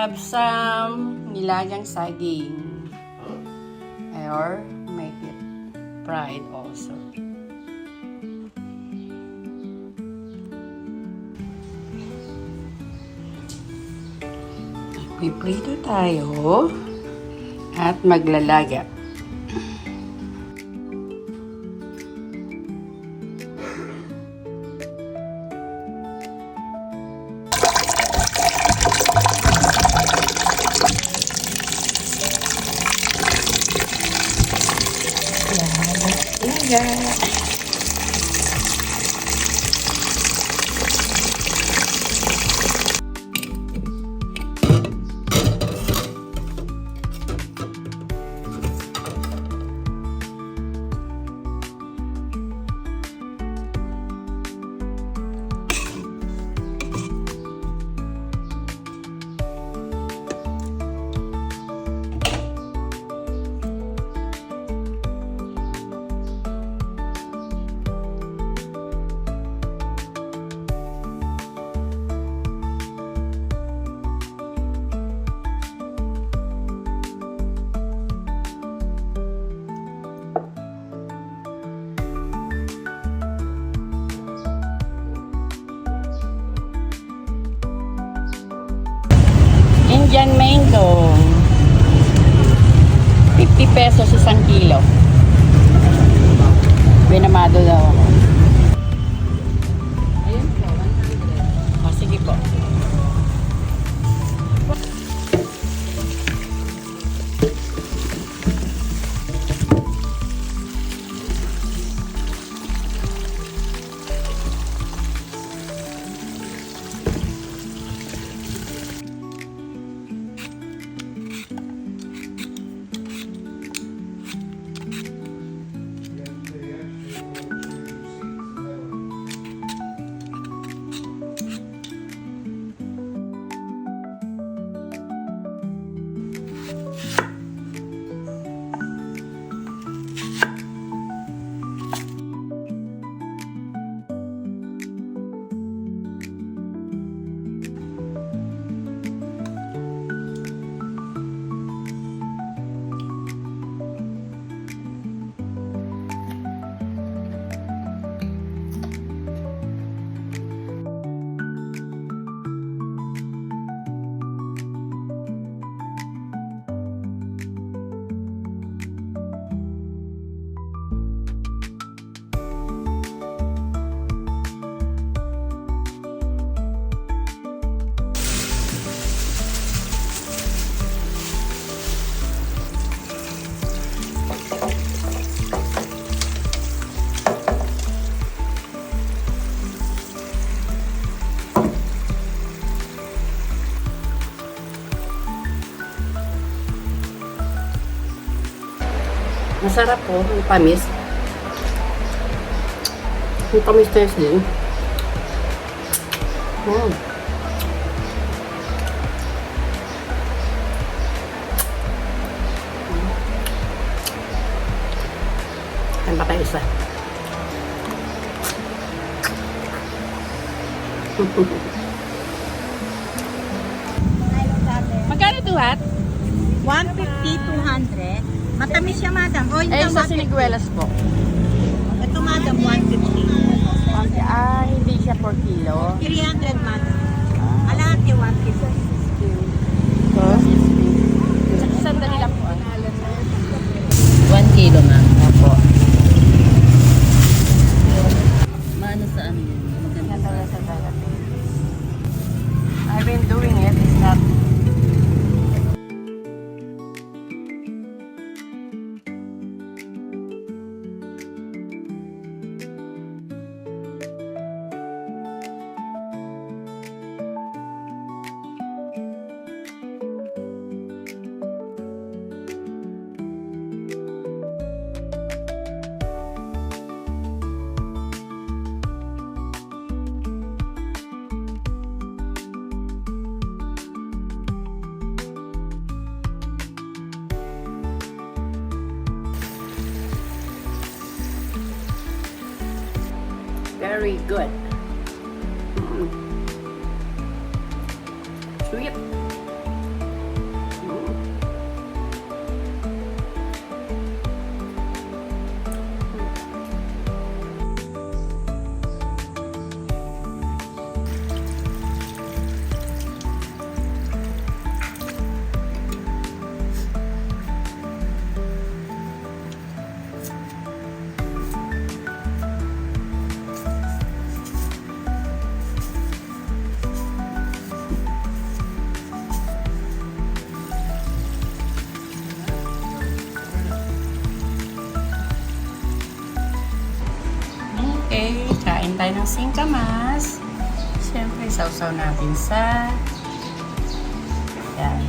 have some nilagang saging. Or make it fried also. Piprito tayo at maglalaga. Indian mango. 50 pesos isang kilo. Binamado daw ako. Ayun po, 100. Sige po. Masarap po, yung tamis. Yung tamis din. Kain pa tayo isa. Magkano duhat? 150, 200. Matamis siya, madam. O, Eh, sa siniguelas po. Ito, madam, 150. Hindi siya 4 kilo. 300, madam. Alate, 150. Sandali lang po. 1 kilo, ma'am. Opo. Maano sa ano yun? Maganda. I've been doing it. It's not. Very good. Sweet. singkamas. Siyempre, sausaw natin sa yan.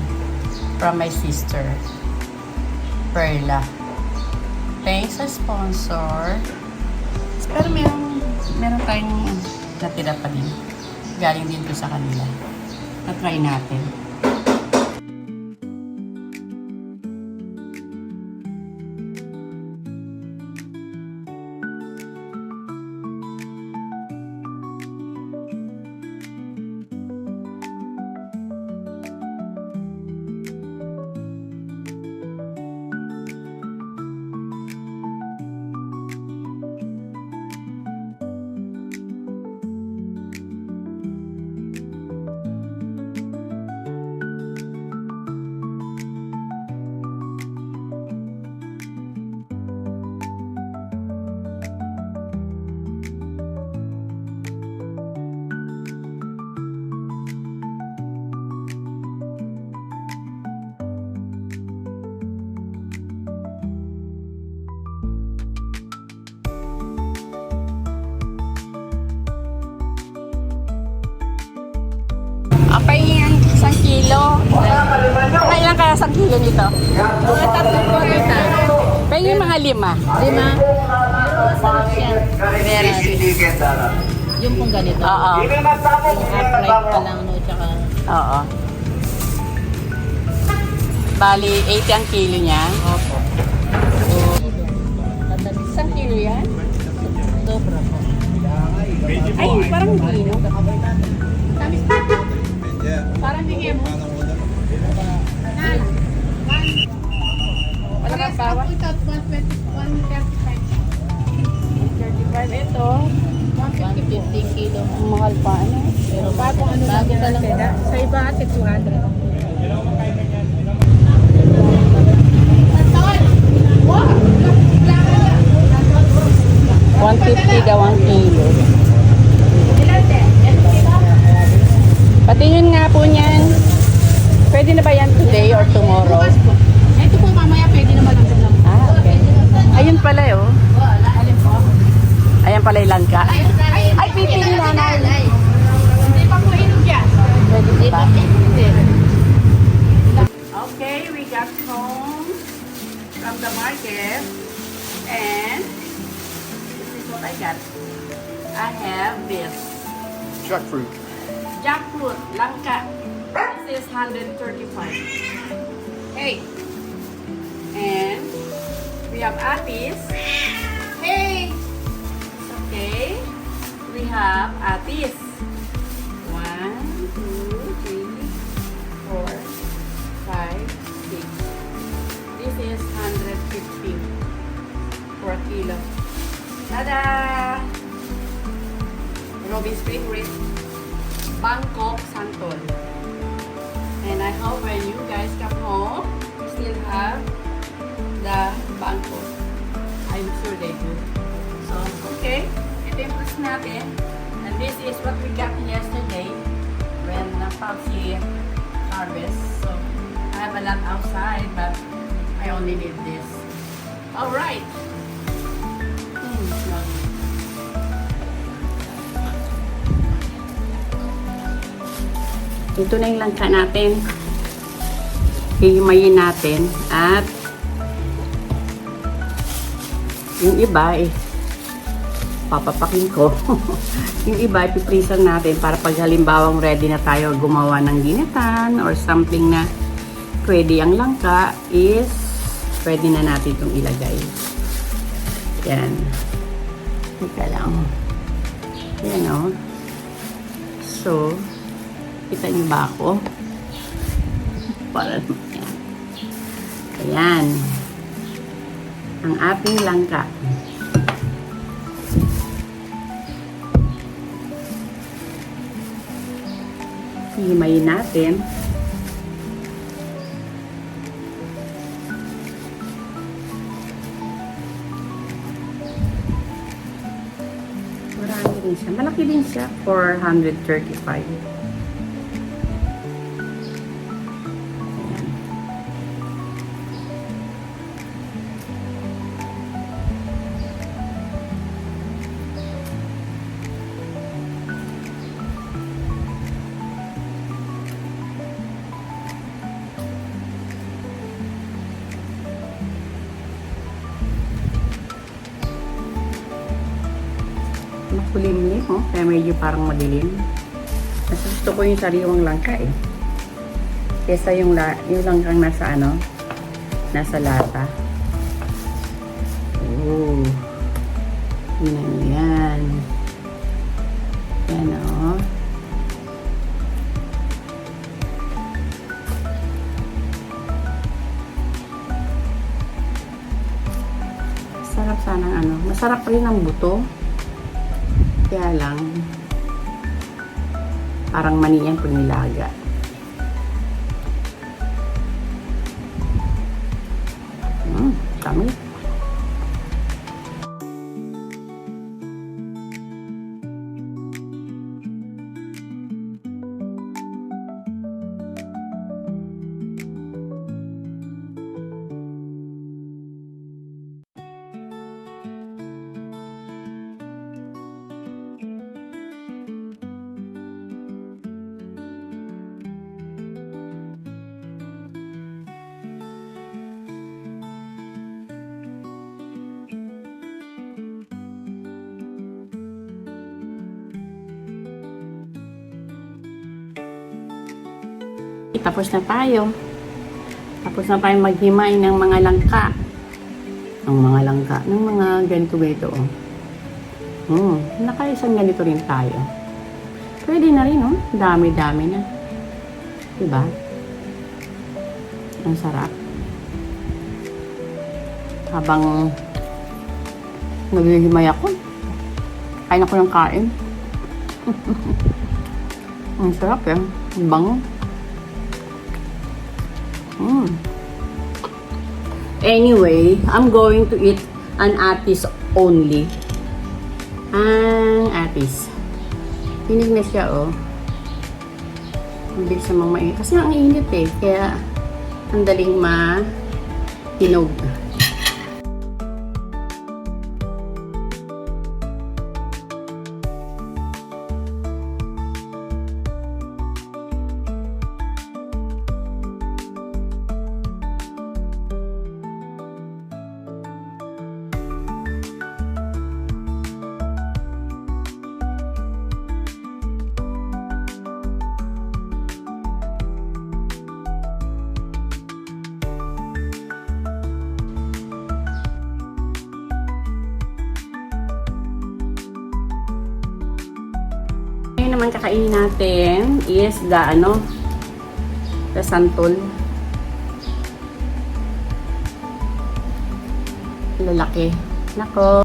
From my sister, Perla. Thanks sa sponsor. Pero meron tayong natira pa din. Galing din to sa kanila. Na-try natin. Apay yan, 1 kilo. Kailan kaya 1 kilo nito? Mga tatlo po kita. Pero yung mga 5. 5. Masarap siya. Very sweet. Yung pong ganito. Oo. Yung upright pa lang, no? Tsaka... Oo. Bali, 80 ang kilo niya. Opo. 1 kilo yan? Sobra po. Ay, parang hindi, no? Tamis pa. Parang hindi mo. Wala kang bawang? 135 ito. 150 kilo. Ang mahal pa, ano? Pero bago pa lang. Sa iba ate 200. 150 daw ang kilo. Pati yun nga po niyan. Pwede na ba yan today or tomorrow? Ito po mamaya pwede naman lang. Ah, okay. Ayun pala oh. Alin po? Ayan pala yung langka. Ay, pipili nanay. Hindi pa po inog yan. Pwede ba? Hindi. Okay, we got home from the market and this is what I got. I have this Jackfruit. jackfruit, langka. This is 135. Hey. And we have atis. Hey. Okay. We have atis. 1, 2, 3, 4, 5, 6. This is 150 for a kilo. Tada! Robin's favorite, Bangkok Santol. And I hope when you guys come home, you still have the Bangkok. I'm sure they do. So, okay. Ito yung fruits natin. And this is what we got yesterday when Papsi harvest. So, I have a lot outside, but I only need this. Alright. Smell. Ito na yung langka natin. Hihimayin natin. At yung iba papapakin ko. Yung iba ipiprisan natin para pag halimbawang ready na tayo gumawa ng ginitan or something na pwede ang langka is pwede na natin itong ilagay. Yan. Teka lang. Yan o. So, kita niyo ba ako? Para yan. Ayan. Ang ating langka. Himayin natin. Marami din siya. Malaki din siya. 435. Makulimlim, oh. Kaya medyo parang madilim. Mas gusto ko yung sariwang langka eh. Kesa yung langkang nasa ano, nasa lata. Oh. Yan. Yan, oh. Sarap sanang ano. Masarap rin ang buto. Kaya lang, parang mani yan pag nilaga. Dami. Tapos na tayo. Tapos na tayo maghimay ng mga langka. Ng mga ganito-ganito. Nakaisang ganito rin tayo. Pwede na rin, oh. Dami-dami na. Diba? Ang sarap. Habang naghihimay ako, kain ako ng kain. Ang sarap, eh. Ang bango. Anyway, I'm going to eat an atis only. Ang atis. Hinig na siya, oh. Ang bilis namang mainit. Kasi ang init eh. Kaya, ang daling ma-hinog. Ngayon naman kakainin natin is the santol. Lalaki. Nako.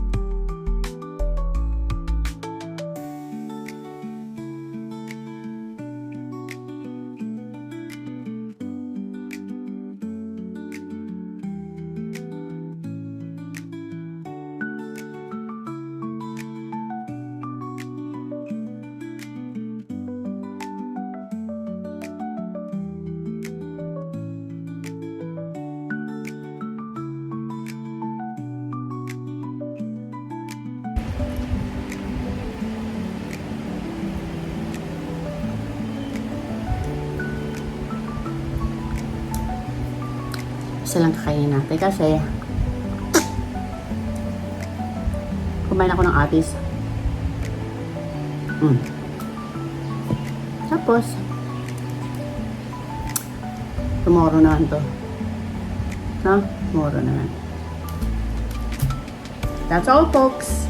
Isa lang kakainin natin kasi kumain ako ng atis. Tapos tomorrow naman to. No? Tomorrow naman. That's all, folks.